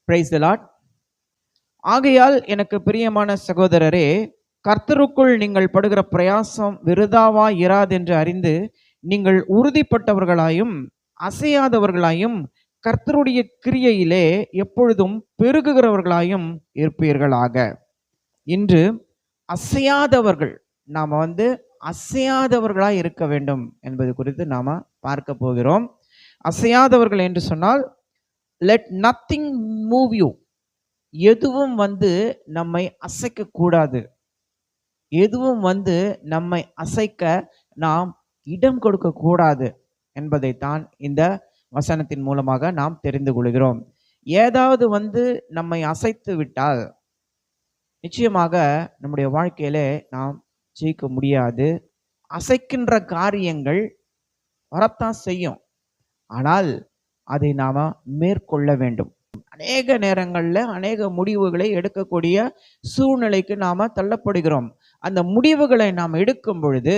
Praise the Lord. ஆகையால் எனக்கு பிரியமான சகோதரரே, கர்த்தருக்குள் நீங்கள் படுகிற பிரயாசம் விருதாவா இராதென்று அறிந்து நீங்கள் உறுதிப்பட்டவர்களாயும் அசையாதவர்களாயும் கர்த்தருடைய கிரியையிலே எப்பொழுதும் பெருகுகிறவர்களாயும் இருப்பீர்களாக. இன்று அசையாதவர்கள், நாம அசையாதவர்களாய் இருக்க வேண்டும் என்பது குறித்து நாம பார்க்க போகிறோம். அசையாதவர்கள் என்று சொன்னால் லெட் நத்திங் மூவ் யூ. எதுவும் நம்மை அசைக்க கூடாது. எதுவும் நம்மை அசைக்க நாம் இடம் கொடுக்க கூடாது என்பதைத்தான் இந்த வசனத்தின் மூலமாக நாம் தெரிந்து கொள்கிறோம். ஏதாவது நம்மை அசைத்து விட்டால் நிச்சயமாக நம்முடைய வாழ்க்கையிலே நாம் ஜெயிக்க முடியாது. அசைக்கின்ற காரியங்கள் வரத்தான் செய்யும், ஆனால் அதை நாம மேற்கொள்ள வேண்டும். அநேக நேரங்களில் அநேக முடிவுகளை எடுக்கக்கூடிய சூழ்நிலைக்கு நாம தள்ளப்படுகிறோம். அந்த முடிவுகளை நாம் எடுக்கும் பொழுது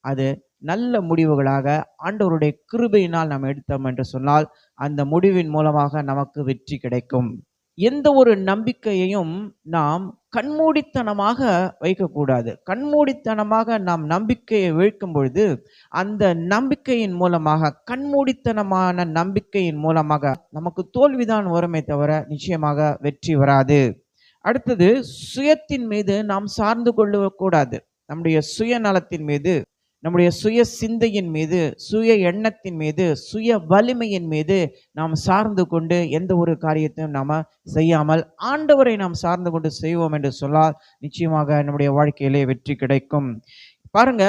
அது நல்ல முடிவுகளாக ஆண்டவருடைய கிருபையினால் நாம் எடுத்தோம் என்று சொன்னால் அந்த முடிவின் மூலமாக நமக்கு வெற்றி கிடைக்கும். எந்த ஒரு நம்பிக்கையையும் நாம் கண்மூடித்தனமாக வைக்கக்கூடாது. கண்மூடித்தனமாக நாம் நம்பிக்கையை வைக்கும் பொழுது அந்த நம்பிக்கையின் மூலமாக, கண்மூடித்தனமான நம்பிக்கையின் மூலமாக நமக்கு தோல்விதான் வருமே தவிர நிச்சயமாக வெற்றி வராது. அடுத்தது, சுயத்தின் மீது நாம் சார்ந்து கொள்ளக்கூடாது. நம்முடைய சுயநலத்தின் மீது, நம்முடைய சுய சிந்தையின் மீது, சுய எண்ணத்தின் மீது, சுய வலிமையின் மீது நாம் சார்ந்து கொண்டு எந்த ஒரு காரியத்தையும் நாம செய்யாமல் ஆண்டவரை நாம் சார்ந்து கொண்டு செய்வோம் என்று சொன்னால் நிச்சயமாக நம்முடைய வாழ்க்கையிலே வெற்றி கிடைக்கும். பாருங்க,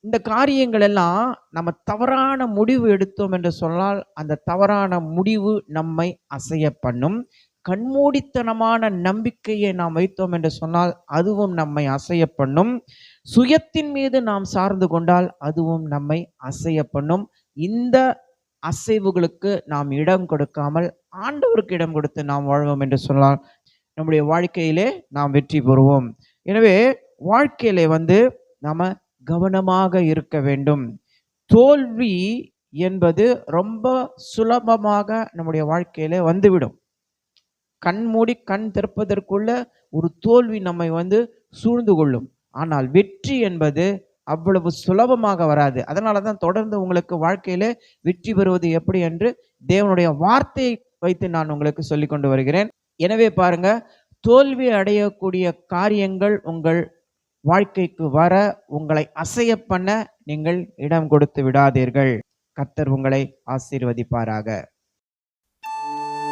இந்த காரியங்கள் எல்லாம் நம்ம தவறான முடிவு எடுத்தோம் என்று சொன்னால் அந்த தவறான முடிவு நம்மை அசைய பண்ணும். கண்மூடித்தனமான நம்பிக்கையை நாம் வைத்தோம் என்று சொன்னால் அதுவும் நம்மை அசைய பண்ணும். சுயத்தின் மீது நாம் சார்ந்து கொண்டால் அதுவும் நம்மை அசைய பண்ணும். இந்த அசைவுகளுக்கு நாம் இடம் கொடுக்காமல் ஆண்டவருக்கு இடம் கொடுத்து நாம் வாழ்வோம் என்று சொன்னால் நம்முடைய வாழ்க்கையிலே நாம் வெற்றி பெறுவோம். எனவே வாழ்க்கையிலே நாம கவனமாக இருக்க வேண்டும். தோல்வி என்பது ரொம்ப சுலபமாக நம்முடைய வாழ்க்கையிலே வந்துவிடும். கண் மூடி கண் திறப்பதற்குள்ள ஒரு தோல்வி நம்மை சூழ்ந்து கொள்ளும். ஆனால் வெற்றி என்பது அவ்வளவு சுலபமாக வராது. அதனால தான் தொடர்ந்து உங்களுக்கு வாழ்க்கையில வெற்றி பெறுவது எப்படி என்று தேவனுடைய வார்த்தையை வைத்து நான் உங்களுக்கு சொல்லி கொண்டு வருகிறேன். எனவே பாருங்க, தோல்வி அடையக்கூடிய காரியங்கள் உங்கள் வாழ்க்கைக்கு வர உங்களை அசைய பண்ண நீங்கள் இடம் கொடுத்து விடாதீர்கள். கர்த்தர் உங்களை ஆசீர்வதிப்பாராக.